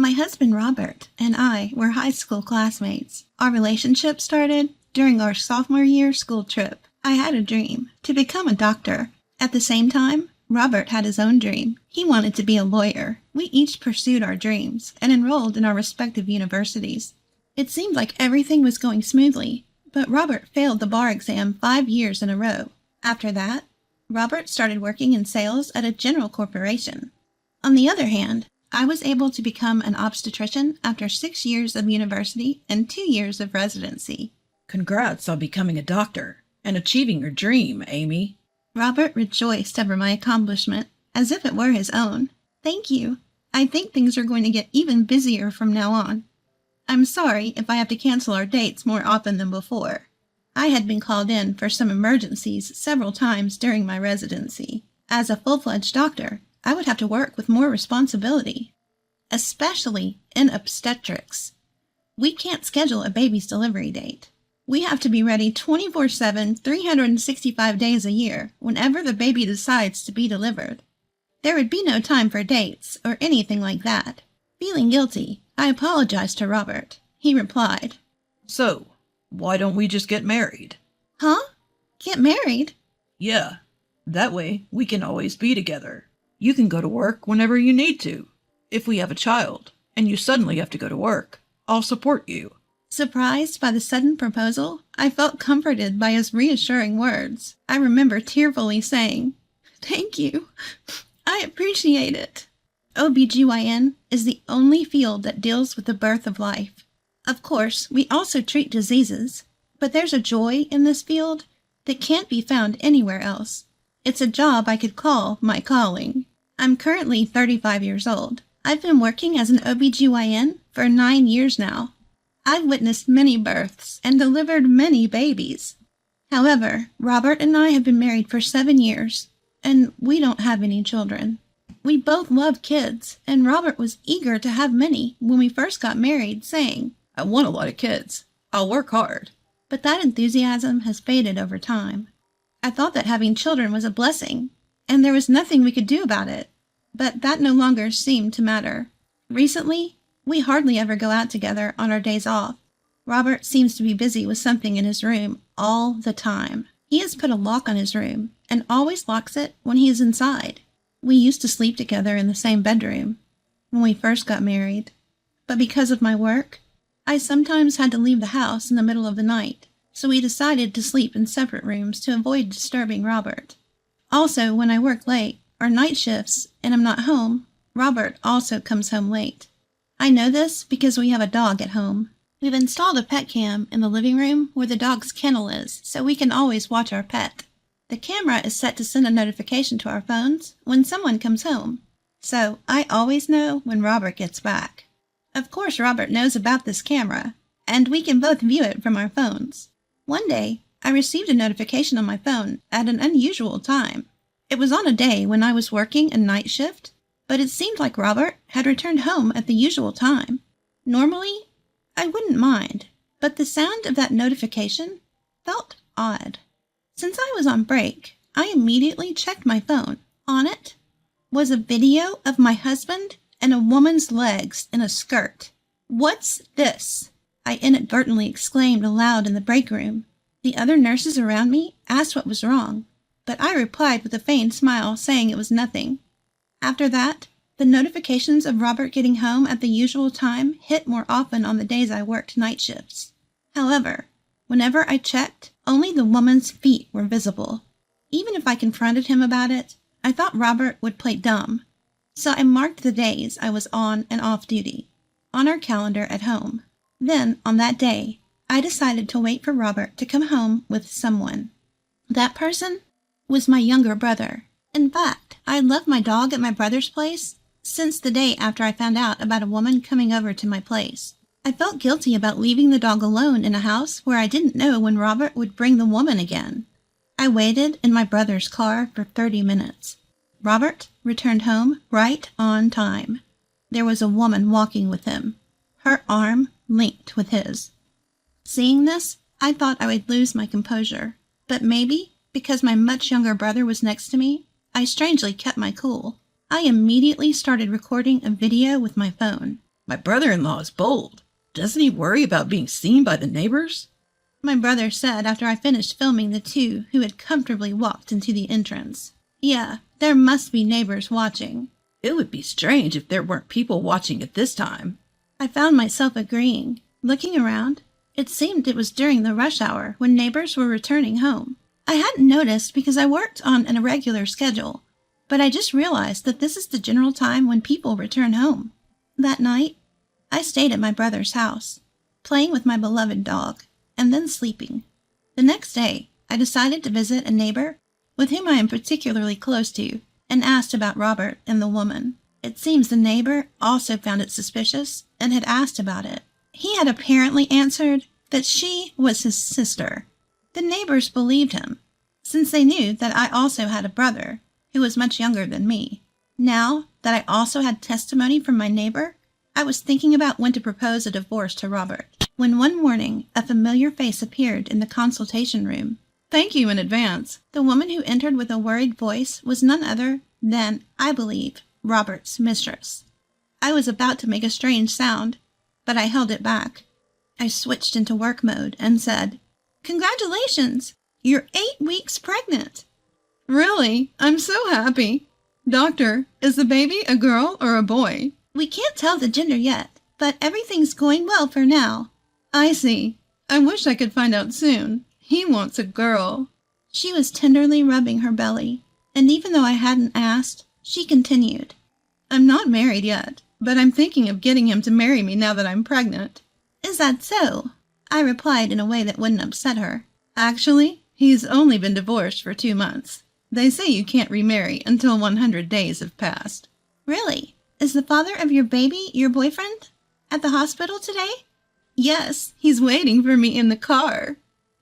My husband Robert and I were high school classmates. Our relationship started during our sophomore year school trip. I had a dream to become a doctor. At the same time, Robert had his own dream. He wanted to be a lawyer. We each pursued our dreams and enrolled in our respective universities. It seemed like everything was going smoothly, but Robert failed the bar exam 5 years in a row. After that, Robert started working in sales at a general corporation. On the other hand, I was able to become an obstetrician after 6 years of university and 2 years of residency. Congrats on becoming a doctor and achieving your dream, Amy. Robert rejoiced over my accomplishment as if it were his own. Thank you. I think things are going to get even busier from now on. I'm sorry if I have to cancel our dates more often than before. I had been called in for some emergencies several times during my residency. As a full-fledged doctor, I would have to work with more responsibility, especially in obstetrics. We can't schedule a baby's delivery date. We have to be ready 24/7, 365 days a year, whenever the baby decides to be delivered. There would be no time for dates or anything like that. Feeling guilty, I apologized to Robert. He replied, So, why don't we just get married? Huh? Get married? Yeah, that way we can always be together. You can go to work whenever you need to. If we have a child, and you suddenly have to go to work, I'll support you. Surprised by the sudden proposal, I felt comforted by his reassuring words. I remember tearfully saying, Thank you. I appreciate it. OB-GYN is the only field that deals with the birth of life. Of course, we also treat diseases, but there's a joy in this field that can't be found anywhere else. It's a job I could call my calling. I'm currently 35 years old. I've been working as an OB-GYN for 9 years now. I've witnessed many births and delivered many babies. However, Robert and I have been married for 7 years, and we don't have any children. We both love kids, and Robert was eager to have many when we first got married, saying, I want a lot of kids. I'll work hard. But that enthusiasm has faded over time. I thought that having children was a blessing, and there was nothing we could do about it. But that no longer seemed to matter. Recently, we hardly ever go out together on our days off. Robert seems to be busy with something in his room all the time. He has put a lock on his room and always locks it when he is inside. We used to sleep together in the same bedroom when we first got married, but because of my work, I sometimes had to leave the house in the middle of the night, so we decided to sleep in separate rooms to avoid disturbing Robert. Also, when I work late or night shifts and I'm not home, Robert also comes home late. I know this because we have a dog at home. We've installed a pet cam in the living room where the dog's kennel is, so we can always watch our pet. The camera is set to send a notification to our phones when someone comes home, so I always know when Robert gets back. Of course, Robert knows about this camera, and we can both view it from our phones. One day, I received a notification on my phone at an unusual time. It was on a day when I was working a night shift, but it seemed like Robert had returned home at the usual time. Normally, I wouldn't mind, but the sound of that notification felt odd. Since I was on break, I immediately checked my phone. On it was a video of my husband and a woman's legs in a skirt. What's this? I inadvertently exclaimed aloud in the break room. The other nurses around me asked what was wrong, but I replied with a feigned smile saying it was nothing. After that, the notifications of Robert getting home at the usual time hit more often on the days I worked night shifts. However, whenever I checked, only the woman's feet were visible. Even if I confronted him about it, I thought Robert would play dumb. So I marked the days I was on and off duty on our calendar at home. Then, on that day, I decided to wait for Robert to come home with someone. That person was my younger brother. In fact, I had left my dog at my brother's place since the day after I found out about a woman coming over to my place. I felt guilty about leaving the dog alone in a house where I didn't know when Robert would bring the woman again. I waited in my brother's car for 30 minutes. Robert returned home right on time. There was a woman walking with him, her arm linked with his. Seeing this, I thought I would lose my composure, but maybe because my much younger brother was next to me, I strangely kept my cool. I immediately started recording a video with my phone. My brother-in-law is bold. Doesn't he worry about being seen by the neighbors? My brother said after I finished filming the two who had comfortably walked into the entrance. Yeah, there must be neighbors watching. It would be strange if there weren't people watching at this time. I found myself agreeing. Looking around, it seemed it was during the rush hour when neighbors were returning home. I hadn't noticed because I worked on an irregular schedule, but I just realized that this is the general time when people return home. That night, I stayed at my brother's house, playing with my beloved dog, and then sleeping. The next day, I decided to visit a neighbor with whom I am particularly close to, and asked about Robert and the woman. It seems the neighbor also found it suspicious and had asked about it. He had apparently answered that she was his sister. The neighbors believed him, since they knew that I also had a brother who was much younger than me. Now that I also had testimony from my neighbor, I was thinking about when to propose a divorce to Robert, when one morning a familiar face appeared in the consultation room. Thank you in advance. The woman who entered with a worried voice was none other than, I believe, Robert's mistress. I was about to make a strange sound, but I held it back. I switched into work mode and said, "Congratulations! You're 8 weeks pregnant." Really? I'm so happy. Doctor, is the baby a girl or a boy? We can't tell the gender yet, but everything's going well for now. I see. I wish I could find out soon. He wants a girl. She was tenderly rubbing her belly, and even though I hadn't asked, she continued. I'm not married yet, but I'm thinking of getting him to marry me now that I'm pregnant. Is that so? I replied in a way that wouldn't upset her. Actually, he's only been divorced for 2 months. They say you can't remarry until 100 days have passed. Really? Is the father of your baby your boyfriend? At the hospital today? Yes, he's waiting for me in the car.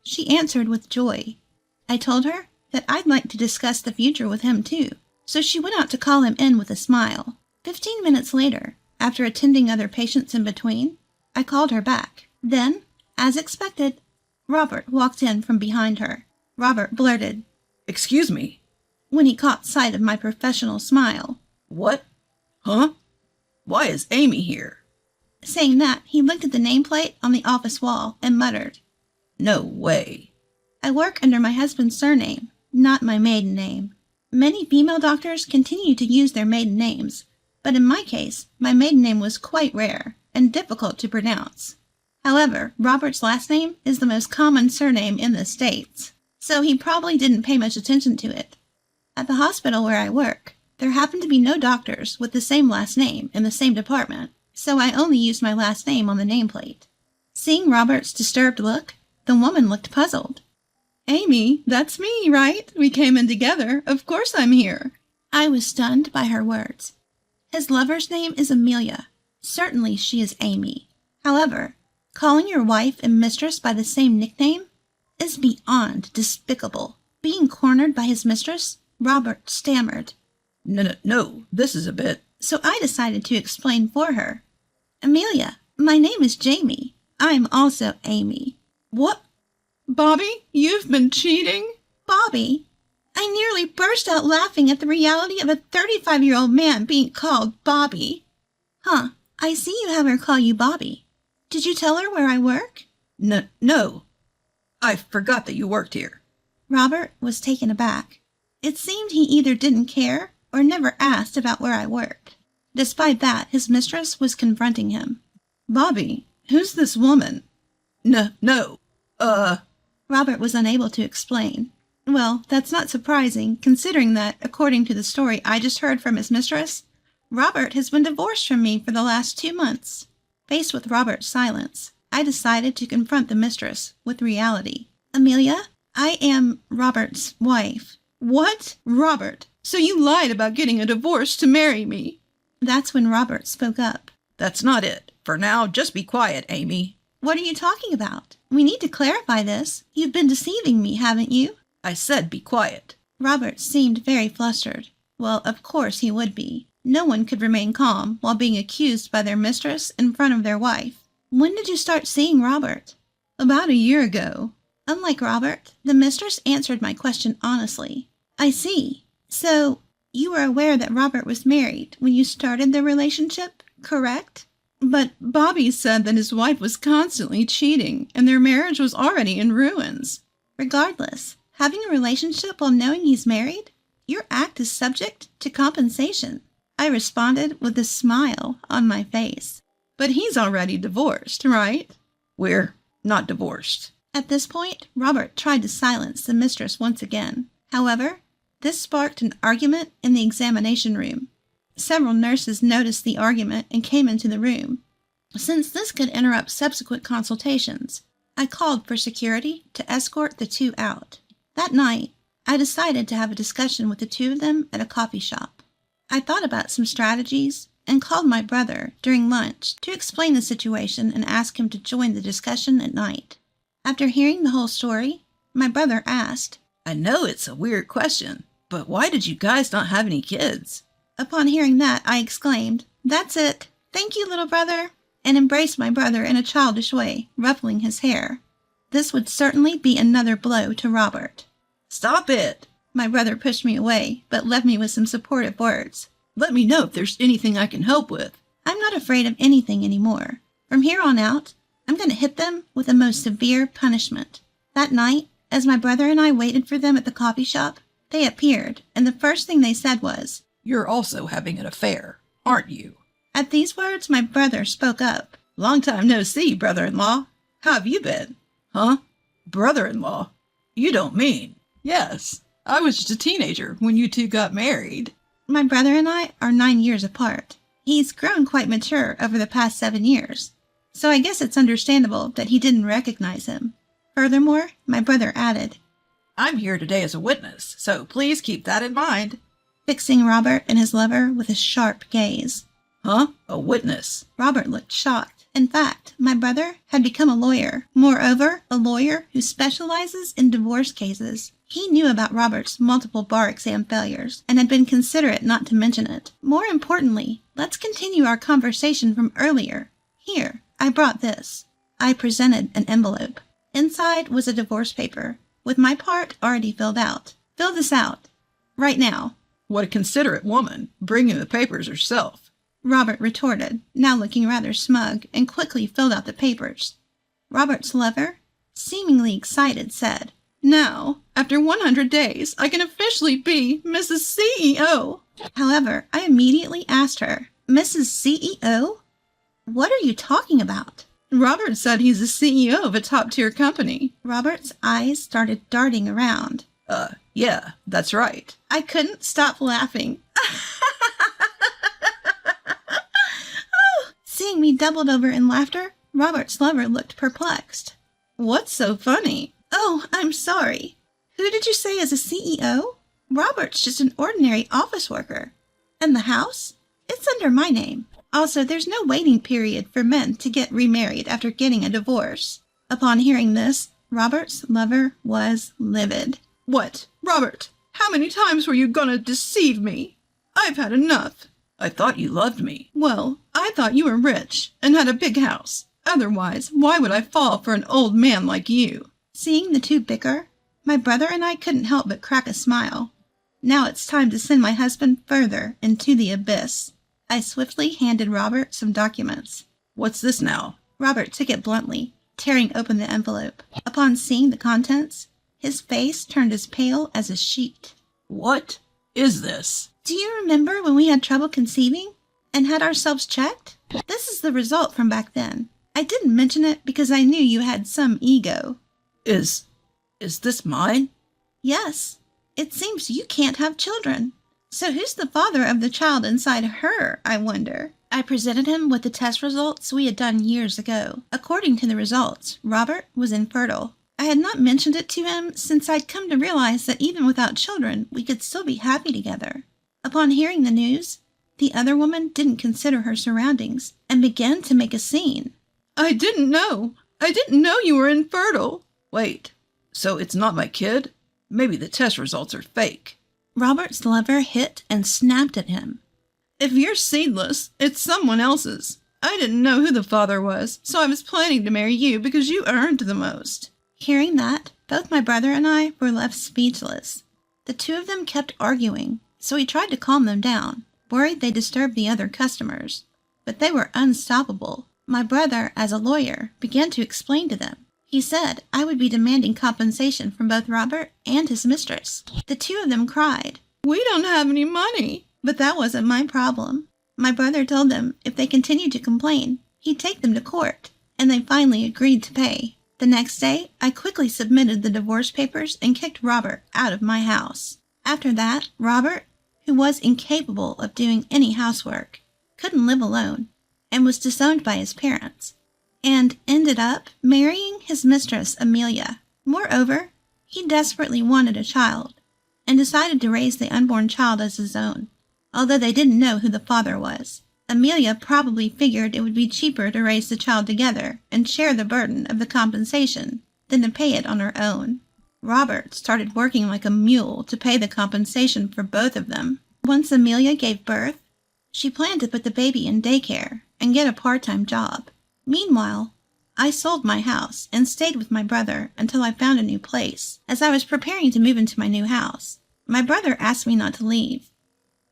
She answered with joy. I told her that I'd like to discuss the future with him too, so she went out to call him in with a smile. 15 minutes later, after attending other patients in between, I called her back. Then, as expected, Robert walked in from behind her. Robert blurted, "Excuse me," when he caught sight of my professional smile. "What? Huh? Why is Amy here?" Saying that, he looked at the nameplate on the office wall and muttered, "No way." I work under my husband's surname, not my maiden name. Many female doctors continue to use their maiden names, but in my case, my maiden name was quite rare and difficult to pronounce. However, Robert's last name is the most common surname in the States, so he probably didn't pay much attention to it. At the hospital where I work, there happened to be no doctors with the same last name in the same department, so I only used my last name on the nameplate. Seeing Robert's disturbed look, the woman looked puzzled. "Amy, that's me, right? We came in together. Of course I'm here." I was stunned by her words. His lover's name is Amelia. Certainly she is Amy. However, calling your wife and mistress by the same nickname is beyond despicable. Being cornered by his mistress, Robert stammered. No, this is a bit... So I decided to explain for her. "Amelia, my name is Jamie. I'm also Amy." "What? Bobby, you've been cheating?" "Bobby?" I nearly burst out laughing at the reality of a 35-year-old man being called Bobby. "Huh, I see you have her call you Bobby. Did you tell her where I work?" No. I forgot that you worked here." Robert was taken aback. It seemed he either didn't care or never asked about where I worked. Despite that, his mistress was confronting him. "Bobby, who's this woman?" No. Robert was unable to explain. Well, that's not surprising, considering that, according to the story I just heard from his mistress, Robert has been divorced from me for the last 2 months. Faced with Robert's silence, I decided to confront the mistress with reality. "Amelia, I am Robert's wife." "What? Robert? So you lied about getting a divorce to marry me?" That's when Robert spoke up. "That's not it. For now, just be quiet, Amy." "What are you talking about? We need to clarify this. You've been deceiving me, haven't you?" "I said be quiet." Robert seemed very flustered. Well, of course he would be. No one could remain calm while being accused by their mistress in front of their wife. "When did you start seeing Robert?" "About a year ago." Unlike Robert, the mistress answered my question honestly. "I see. So, you were aware that Robert was married when you started the relationship, correct?" But Bobby said that his wife was constantly cheating and their marriage was already in ruins. Regardless, having a relationship while knowing he's married, your act is subject to compensation. I responded with a smile on my face. But he's already divorced, right? We're not divorced. At this point, Robert tried to silence the mistress once again. However, this sparked an argument in the examination room. Several nurses noticed the argument and came into the room. Since this could interrupt subsequent consultations, I called for security to escort the two out. That night, I decided to have a discussion with the two of them at a coffee shop. I thought about some strategies and called my brother during lunch to explain the situation and ask him to join the discussion at night. After hearing the whole story, my brother asked, I know it's a weird question, but why did you guys not have any kids? Upon hearing that, I exclaimed, "That's it. Thank you, little brother," and embraced my brother in a childish way, ruffling his hair. This would certainly be another blow to Robert. Stop it! My brother pushed me away, but left me with some supportive words. Let me know if there's anything I can help with. I'm not afraid of anything anymore. From here on out, I'm going to hit them with the most severe punishment. That night, as my brother and I waited for them at the coffee shop, they appeared, and the first thing they said was, You're also having an affair, aren't you? At these words, my brother spoke up. Long time no see, brother-in-law. How have you been? Huh? Brother-in-law? You don't mean? Yes, I was just a teenager when you two got married. My brother and I are 9 years apart. He's grown quite mature over the past 7 years, so I guess it's understandable that he didn't recognize him. Furthermore, my brother added, I'm here today as a witness, so please keep that in mind. Fixing Robert and his lover with a sharp gaze. Huh? A witness? Robert looked shocked. In fact, my brother had become a lawyer. Moreover, a lawyer who specializes in divorce cases. He knew about Robert's multiple bar exam failures and had been considerate not to mention it. More importantly, let's continue our conversation from earlier. Here, I brought this. I presented an envelope. Inside was a divorce paper, with my part already filled out. Fill this out. Right now. What a considerate woman, bringing the papers herself. Robert retorted, now looking rather smug, and quickly filled out the papers. Robert's lover, seemingly excited, said, Now, after 100 days, I can officially be Mrs. CEO. However, I immediately asked her, Mrs. CEO? What are you talking about? Robert said he's the CEO of a top-tier company. Robert's eyes started darting around. Yeah, that's right. I couldn't stop laughing. Seeing me doubled over in laughter, Robert's lover looked perplexed. What's so funny? Oh, I'm sorry. Who did you say is a CEO? Robert's just an ordinary office worker. And the house? It's under my name. Also, there's no waiting period for men to get remarried after getting a divorce. Upon hearing this, Robert's lover was livid. What? Robert, how many times were you gonna deceive me? I've had enough. I thought you loved me. Well, I thought you were rich and had a big house. Otherwise, why would I fall for an old man like you? Seeing the two bicker, my brother and I couldn't help but crack a smile. Now it's time to send my husband further into the abyss. I swiftly handed Robert some documents. What's this now? Robert took it bluntly, tearing open the envelope. Upon seeing the contents, his face turned as pale as a sheet. What is this? Do you remember when we had trouble conceiving and had ourselves checked? This is the result from back then. I didn't mention it because I knew you had some ego. Is this mine? Yes. It seems you can't have children. So who's the father of the child inside her, I wonder? I presented him with the test results we had done years ago. According to the results, Robert was infertile. I had not mentioned it to him since I'd come to realize that even without children, we could still be happy together. Upon hearing the news, the other woman didn't consider her surroundings and began to make a scene. I didn't know you were infertile. Wait, so it's not my kid? Maybe the test results are fake. Robert's lover hit and snapped at him. If you're seedless, it's someone else's. I didn't know who the father was, so I was planning to marry you because you earned the most. Hearing that, both my brother and I were left speechless. The two of them kept arguing, so he tried to calm them down, worried they disturbed the other customers. but they were unstoppable. My brother, as a lawyer, began to explain to them. He said I would be demanding compensation from both Robert and his mistress. The two of them cried, "We don't have any money." But that wasn't my problem. My brother told them if they continued to complain, he'd take them to court, and they finally agreed to pay. The next day, I quickly submitted the divorce papers and kicked Robert out of my house. After that, Robert, who was incapable of doing any housework, couldn't live alone, and was disowned by his parents, and ended up marrying his mistress, Amelia. Moreover, he desperately wanted a child, and decided to raise the unborn child as his own, although they didn't know who the father was. Amelia probably figured it would be cheaper to raise the child together and share the burden of the compensation than to pay it on her own. Robert started working like a mule to pay the compensation for both of them. Once Amelia gave birth, she planned to put the baby in daycare and get a part-time job. Meanwhile, I sold my house and stayed with my brother until I found a new place. As I was preparing to move into my new house, my brother asked me not to leave,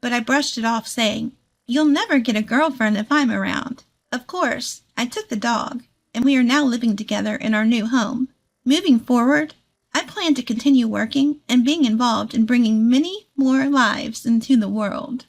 but I brushed it off saying, "You'll never get a girlfriend if I'm around." Of course, I took the dog, and we are now living together in our new home. Moving forward, I plan to continue working and being involved in bringing many more lives into the world.